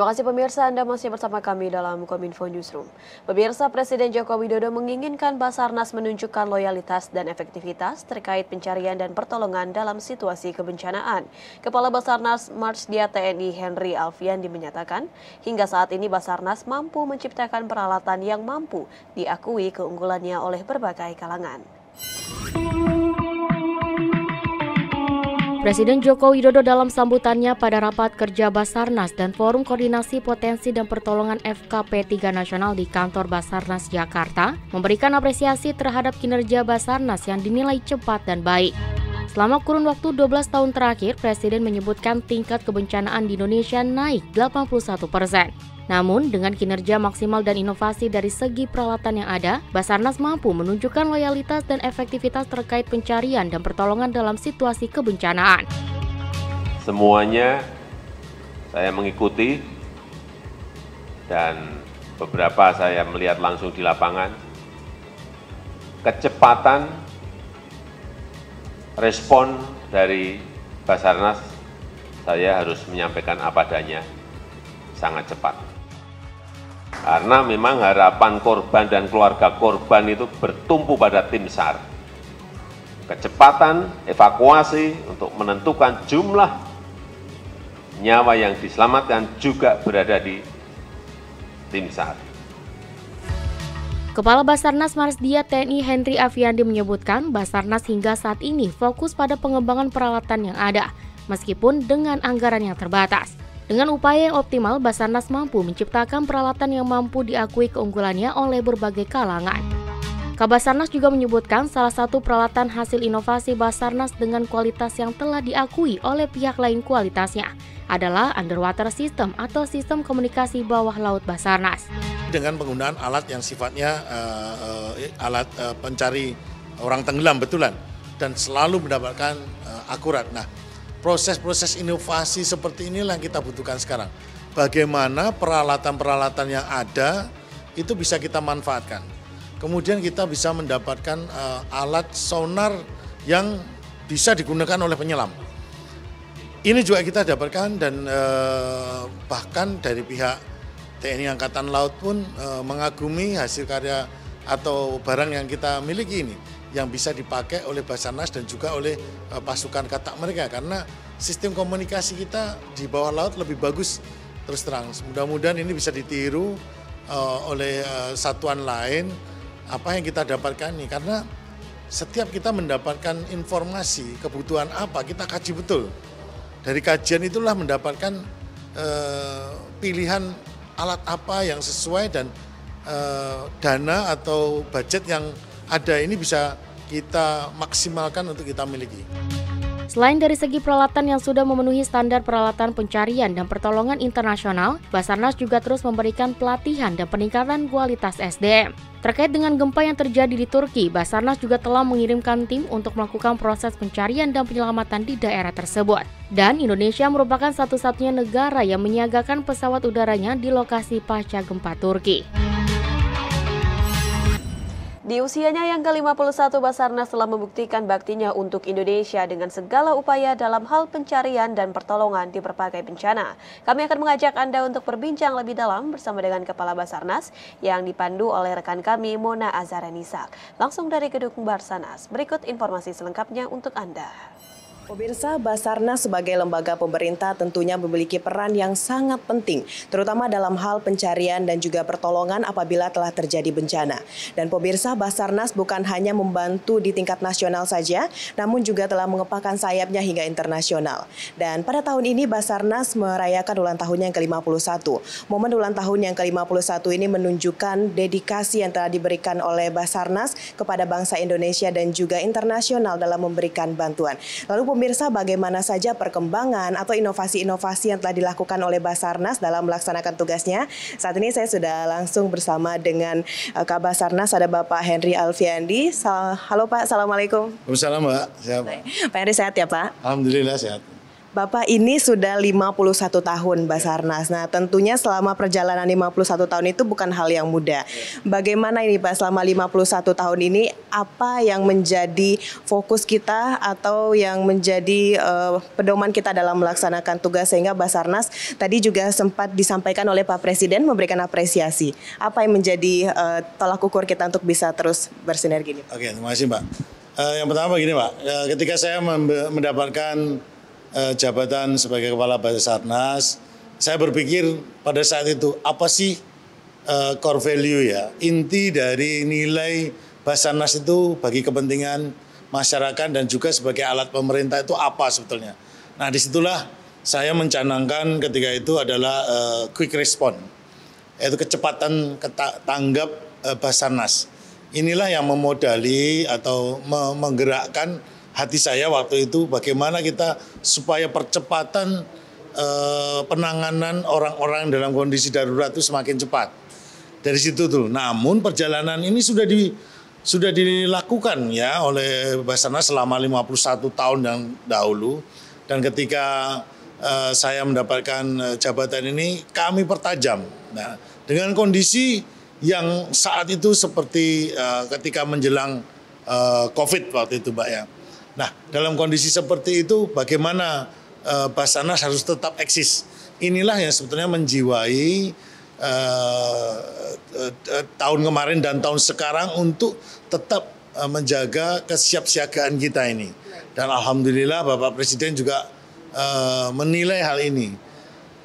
Terima kasih pemirsa, Anda masih bersama kami dalam Kominfo Newsroom. Pemirsa, Presiden Joko Widodo menginginkan Basarnas menunjukkan loyalitas dan efektivitas terkait pencarian dan pertolongan dalam situasi kebencanaan. Kepala Basarnas Marsdia TNI Henry Alfiandi menyatakan, hingga saat ini Basarnas mampu menciptakan peralatan yang mampu diakui keunggulannya oleh berbagai kalangan. Presiden Joko Widodo dalam sambutannya pada rapat kerja Basarnas dan Forum Koordinasi Potensi dan Pertolongan FKP 3 Nasional di kantor Basarnas Jakarta memberikan apresiasi terhadap kinerja Basarnas yang dinilai cepat dan baik. Selama kurun waktu 12 tahun terakhir, Presiden menyebutkan tingkat kebencanaan di Indonesia naik 81%. Namun, dengan kinerja maksimal dan inovasi dari segi peralatan yang ada, Basarnas mampu menunjukkan loyalitas dan efektivitas terkait pencarian dan pertolongan dalam situasi kebencanaan. Semuanya saya mengikuti dan beberapa saya melihat langsung di lapangan. Kecepatan respon dari Basarnas, saya harus menyampaikan apa adanya, sangat cepat. Karena memang harapan korban dan keluarga korban itu bertumpu pada tim SAR. Kecepatan evakuasi untuk menentukan jumlah nyawa yang diselamatkan juga berada di tim SAR. Kepala Basarnas Marsdia TNI Henry Alfiandi menyebutkan Basarnas hingga saat ini fokus pada pengembangan peralatan yang ada, meskipun dengan anggaran yang terbatas. Dengan upaya yang optimal, Basarnas mampu menciptakan peralatan yang mampu diakui keunggulannya oleh berbagai kalangan. Kabasarnas juga menyebutkan salah satu peralatan hasil inovasi Basarnas dengan kualitas yang telah diakui oleh pihak lain kualitasnya adalah underwater system atau sistem komunikasi bawah laut Basarnas. Dengan penggunaan alat yang sifatnya alat pencari orang tenggelam betulan dan selalu mendapatkan akurat. Nah, proses-proses inovasi seperti inilah yang kita butuhkan sekarang. Bagaimana peralatan-peralatan yang ada itu bisa kita manfaatkan. Kemudian kita bisa mendapatkan alat sonar yang bisa digunakan oleh penyelam. Ini juga kita dapatkan dan bahkan dari pihak TNI Angkatan Laut pun mengagumi hasil karya atau barang yang kita miliki ini, yang bisa dipakai oleh Basarnas dan juga oleh pasukan katak mereka, karena sistem komunikasi kita di bawah laut lebih bagus terus terang. Mudah-mudahan ini bisa ditiru oleh satuan lain apa yang kita dapatkan ini, karena setiap kita mendapatkan informasi kebutuhan apa kita kaji betul. Dari kajian itulah mendapatkan pilihan alat apa yang sesuai dan dana atau budget yang ada ini bisa kita maksimalkan untuk kita miliki. Selain dari segi peralatan yang sudah memenuhi standar peralatan pencarian dan pertolongan internasional, Basarnas juga terus memberikan pelatihan dan peningkatan kualitas SDM. Terkait dengan gempa yang terjadi di Turki, Basarnas juga telah mengirimkan tim untuk melakukan proses pencarian dan penyelamatan di daerah tersebut. Dan Indonesia merupakan satu-satunya negara yang menyiagakan pesawat udaranya di lokasi pasca gempa Turki. Di usianya yang ke-51, Basarnas telah membuktikan baktinya untuk Indonesia dengan segala upaya dalam hal pencarian dan pertolongan di berbagai bencana. Kami akan mengajak Anda untuk berbincang lebih dalam bersama dengan Kepala Basarnas yang dipandu oleh rekan kami Mona Azaranisa. Langsung dari Gedung Basarnas, berikut informasi selengkapnya untuk Anda. Pemirsa, Basarnas sebagai lembaga pemerintah tentunya memiliki peran yang sangat penting, terutama dalam hal pencarian dan juga pertolongan apabila telah terjadi bencana. Dan pemirsa, Basarnas bukan hanya membantu di tingkat nasional saja, namun juga telah mengepakkan sayapnya hingga internasional. Dan pada tahun ini Basarnas merayakan ulang tahunnya yang ke-51. Momen ulang tahun yang ke-51 ini menunjukkan dedikasi yang telah diberikan oleh Basarnas kepada bangsa Indonesia dan juga internasional dalam memberikan bantuan. Lalu pemirsa, bagaimana saja perkembangan atau inovasi-inovasi yang telah dilakukan oleh Basarnas dalam melaksanakan tugasnya? Saat ini saya sudah langsung bersama dengan Kabasarnas, ada Bapak Henry Alfiandi. Halo Pak, Assalamualaikum. Waalaikumsalam Mbak. Siap. Pak Henry sehat ya Pak? Alhamdulillah sehat. Bapak ini sudah 51 tahun Basarnas. Nah, tentunya selama perjalanan 51 tahun itu bukan hal yang mudah. Bagaimana ini Pak selama 51 tahun ini, apa yang menjadi fokus kita atau yang menjadi pedoman kita dalam melaksanakan tugas sehingga Basarnas tadi juga sempat disampaikan oleh Pak Presiden memberikan apresiasi. Apa yang menjadi tolak ukur kita untuk bisa terus bersinergi ini? Oke, terima kasih Mbak. Yang pertama begini Pak, ketika saya mendapatkan jabatan sebagai Kepala Basarnas, saya berpikir pada saat itu apa sih core value ya, inti dari nilai Basarnas itu bagi kepentingan masyarakat dan juga sebagai alat pemerintah itu apa sebetulnya. Nah disitulah saya mencanangkan ketika itu adalah quick response, yaitu kecepatan tanggap Basarnas. Inilah yang memodali atau menggerakkan hati saya waktu itu bagaimana kita supaya percepatan penanganan orang-orang dalam kondisi darurat itu semakin cepat. Dari situ tuh. Namun perjalanan ini sudah dilakukan ya oleh Basarnas selama 51 tahun yang dahulu, dan ketika saya mendapatkan jabatan ini kami pertajam. Nah, dengan kondisi yang saat itu seperti ketika menjelang COVID waktu itu Mbak ya. Nah, dalam kondisi seperti itu bagaimana Basarnas harus tetap eksis. Inilah yang sebetulnya menjiwai tahun kemarin dan tahun sekarang untuk tetap menjaga kesiapsiagaan kita ini. Dan alhamdulillah Bapak Presiden juga menilai hal ini.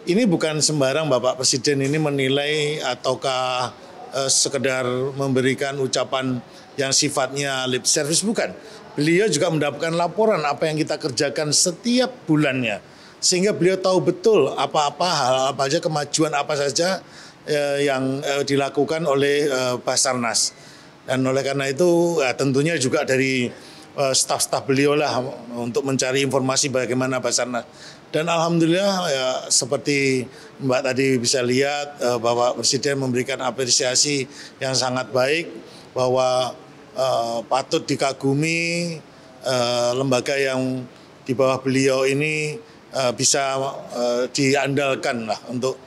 Ini bukan sembarang Bapak Presiden ini menilai ataukah sekedar memberikan ucapan yang sifatnya lip service, bukan. Beliau juga mendapatkan laporan apa yang kita kerjakan setiap bulannya. Sehingga beliau tahu betul apa-apa, hal apa saja, kemajuan apa saja yang dilakukan oleh Basarnas. Dan oleh karena itu tentunya juga dari staf-staf beliau lah untuk mencari informasi bagaimana Basarnas. Dan alhamdulillah ya, seperti Mbak tadi bisa lihat bahwa Presiden memberikan apresiasi yang sangat baik bahwa patut dikagumi lembaga yang di bawah beliau ini bisa diandalkan lah untuk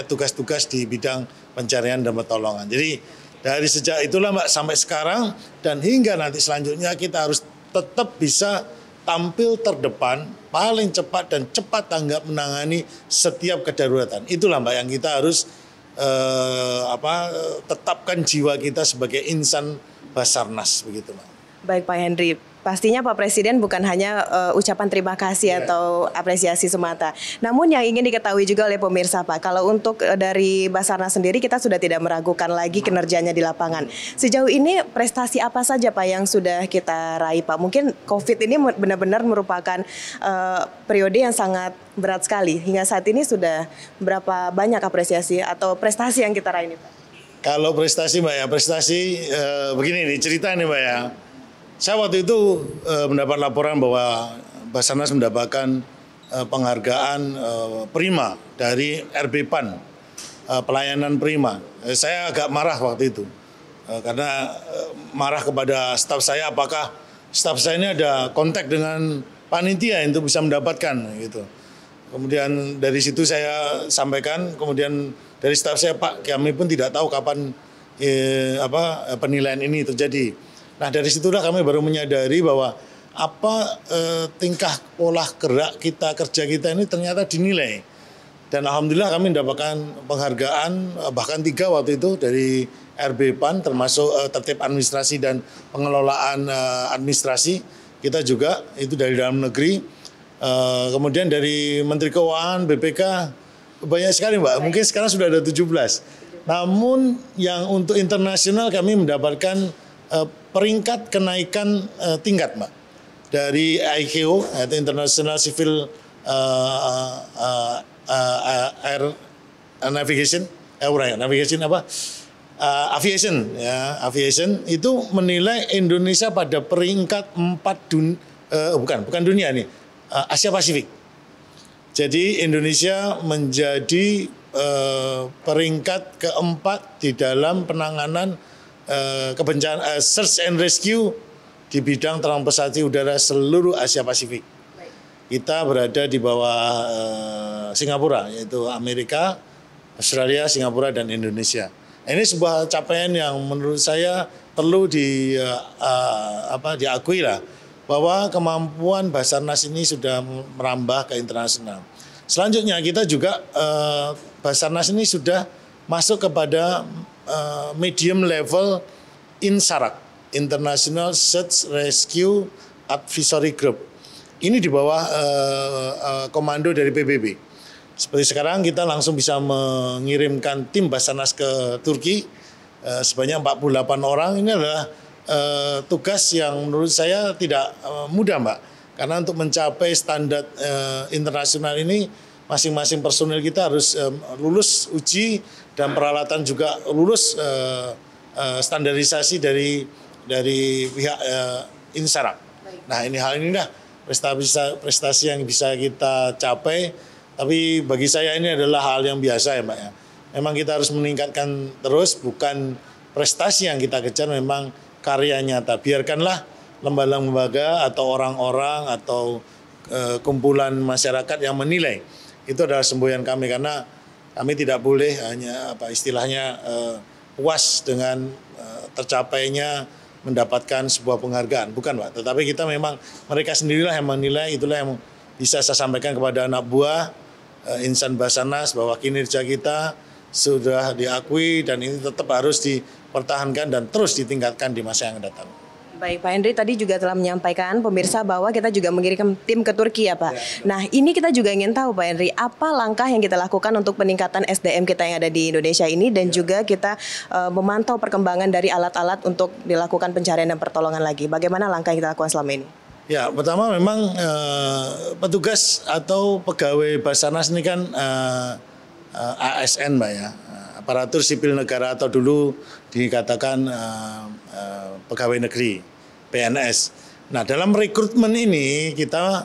tugas-tugas di bidang pencarian dan pertolongan. Jadi dari sejak itulah Mbak sampai sekarang dan hingga nanti selanjutnya kita harus tetap bisa tampil terdepan, paling cepat dan cepat tanggap menangani setiap kedaruratan. Itulah Mbak yang kita harus tetapkan jiwa kita sebagai insan Basarnas begitu Mbak. Baik Pak Henry, pastinya Pak Presiden bukan hanya ucapan terima kasih atau apresiasi semata. Namun yang ingin diketahui juga oleh pemirsa Pak, kalau untuk dari Basarnas sendiri kita sudah tidak meragukan lagi kinerjanya di lapangan. Sejauh ini prestasi apa saja Pak yang sudah kita raih Pak? Mungkin COVID ini benar-benar merupakan periode yang sangat berat sekali. Hingga saat ini sudah berapa banyak apresiasi atau prestasi yang kita raih ini Pak? Kalau prestasi Mbak ya, begini nih cerita nih Mbak ya. Saya waktu itu mendapat laporan bahwa Basarnas mendapatkan penghargaan prima dari RB-PAN, pelayanan prima. Saya agak marah waktu itu, karena marah kepada staf saya, apakah staf saya ini ada kontak dengan panitia untuk bisa mendapatkan gitu. Kemudian dari situ saya sampaikan, kemudian dari staf saya, Pak, kami pun tidak tahu kapan penilaian ini terjadi. Nah dari situlah kami baru menyadari bahwa tingkah pola gerak kita, kerja kita ini ternyata dinilai. Dan alhamdulillah kami mendapatkan penghargaan bahkan 3 waktu itu dari RB-PAN, termasuk tertib administrasi dan pengelolaan administrasi. Kita juga itu dari dalam negeri. Kemudian dari Menteri Keuangan, BPK, banyak sekali Mbak, mungkin sekarang sudah ada 17. Namun yang untuk internasional kami mendapatkan peringkat kenaikan tingkat Mbak. Dari ICAO, yaitu International Civil Air Navigation, Aviation itu menilai Indonesia pada peringkat 4 bukan dunia nih, Asia Pasifik. Jadi Indonesia menjadi peringkat keempat di dalam penanganan kebencanaan search and rescue di bidang transportasi udara seluruh Asia Pasifik. kita berada di bawah Singapura, yaitu Amerika, Australia, Singapura, dan Indonesia. Ini sebuah capaian yang menurut saya perlu diakui lah, bahwa kemampuan Basarnas ini sudah merambah ke internasional. Selanjutnya kita juga Basarnas ini sudah masuk kepada medium level INSARAG, International Search Rescue Advisory Group. Ini di bawah komando dari PBB. Seperti sekarang kita langsung bisa mengirimkan tim Basarnas ke Turki sebanyak 48 orang. Ini adalah tugas yang menurut saya tidak mudah, Mbak. Karena untuk mencapai standar internasional ini masing-masing personil kita harus lulus uji dan peralatan juga lulus standarisasi dari pihak INSARAG. Nah, hal ini dah prestasi yang bisa kita capai. Tapi bagi saya ini adalah hal yang biasa ya Mbak ya. Memang kita harus meningkatkan terus, bukan prestasi yang kita kejar, memang karya nyata. Biarkanlah lembaga-lembaga atau orang-orang atau kumpulan masyarakat yang menilai. Itu adalah semboyan kami, karena kami tidak boleh hanya istilahnya puas dengan tercapainya mendapatkan sebuah penghargaan. Bukan Pak, tetapi kita memang mereka sendirilah yang menilai. Itulah yang bisa saya sampaikan kepada anak buah insan Basarnas, bahwa kinerja kita sudah diakui dan ini tetap harus dipertahankan dan terus ditingkatkan di masa yang akan datang. Baik, Pak Henry tadi juga telah menyampaikan pemirsa bahwa kita juga mengirim tim ke Turki ya Pak. Ya. Nah, ini kita juga ingin tahu Pak Henry, apa langkah yang kita lakukan untuk peningkatan SDM kita yang ada di Indonesia ini, dan juga kita memantau perkembangan dari alat-alat untuk dilakukan pencarian dan pertolongan lagi. Bagaimana langkah yang kita lakukan selama ini? Ya, pertama memang petugas atau pegawai Basarnas ini kan ASN Mbak ya, aparatur sipil negara, atau dulu dikatakan pegawai negeri, PNS. Nah, dalam rekrutmen ini kita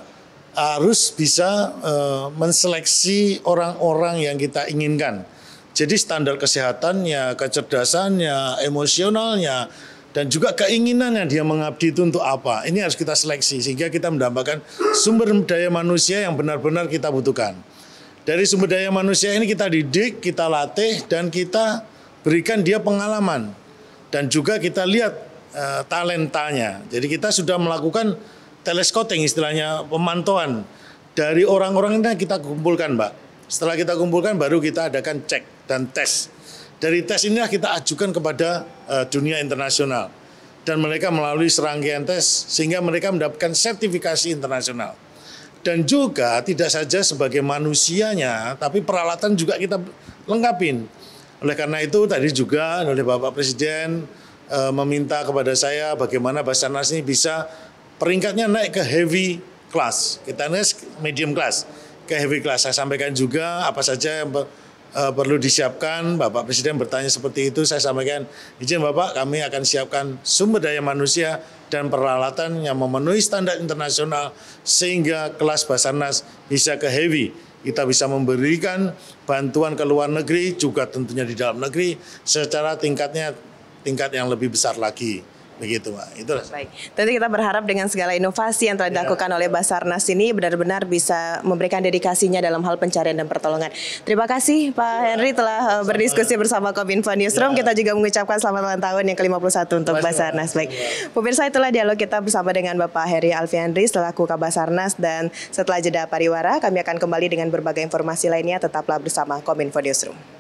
harus bisa menseleksi orang-orang yang kita inginkan. Jadi standar kesehatannya, kecerdasannya, emosionalnya, dan juga keinginannya dia mengabdi itu untuk apa. Ini harus kita seleksi sehingga kita mendapatkan sumber daya manusia yang benar-benar kita butuhkan. Dari sumber daya manusia ini kita didik, kita latih, dan kita berikan dia pengalaman. Dan juga kita lihat talentanya. Jadi kita sudah melakukan telescouting, istilahnya pemantauan dari orang-orang ini kita kumpulkan, Mbak. Setelah kita kumpulkan baru kita adakan cek dan tes. Dari tes inilah kita ajukan kepada dunia internasional. Dan mereka melalui serangkaian tes sehingga mereka mendapatkan sertifikasi internasional. Dan juga tidak saja sebagai manusianya, tapi peralatan juga kita lengkapin. Oleh karena itu tadi juga oleh Bapak Presiden meminta kepada saya bagaimana Basarnas ini bisa peringkatnya naik ke heavy class. Kita naik medium class ke heavy class. Saya sampaikan juga apa saja yang perlu disiapkan. Bapak Presiden bertanya seperti itu, saya sampaikan, izin Bapak, kami akan siapkan sumber daya manusia dan peralatan yang memenuhi standar internasional sehingga kelas Basarnas bisa ke heavy. Kita bisa memberikan bantuan ke luar negeri, juga tentunya di dalam negeri, secara tingkat yang lebih besar lagi. Begitu, Pak. Itulah. Baik. Tentu kita berharap dengan segala inovasi yang telah dilakukan oleh Basarnas ini benar-benar bisa memberikan dedikasinya dalam hal pencarian dan pertolongan. Terima kasih Pak Henry telah berdiskusi bersama Kominfo Newsroom. Kita juga mengucapkan selamat ulang tahun yang ke-51 untuk Basarnas. Baik. Pemirsa, itulah dialog kita bersama dengan Bapak Heri Alfiandri selaku Kabasarnas, dan setelah jeda pariwara kami akan kembali dengan berbagai informasi lainnya. Tetaplah bersama Kominfo Newsroom.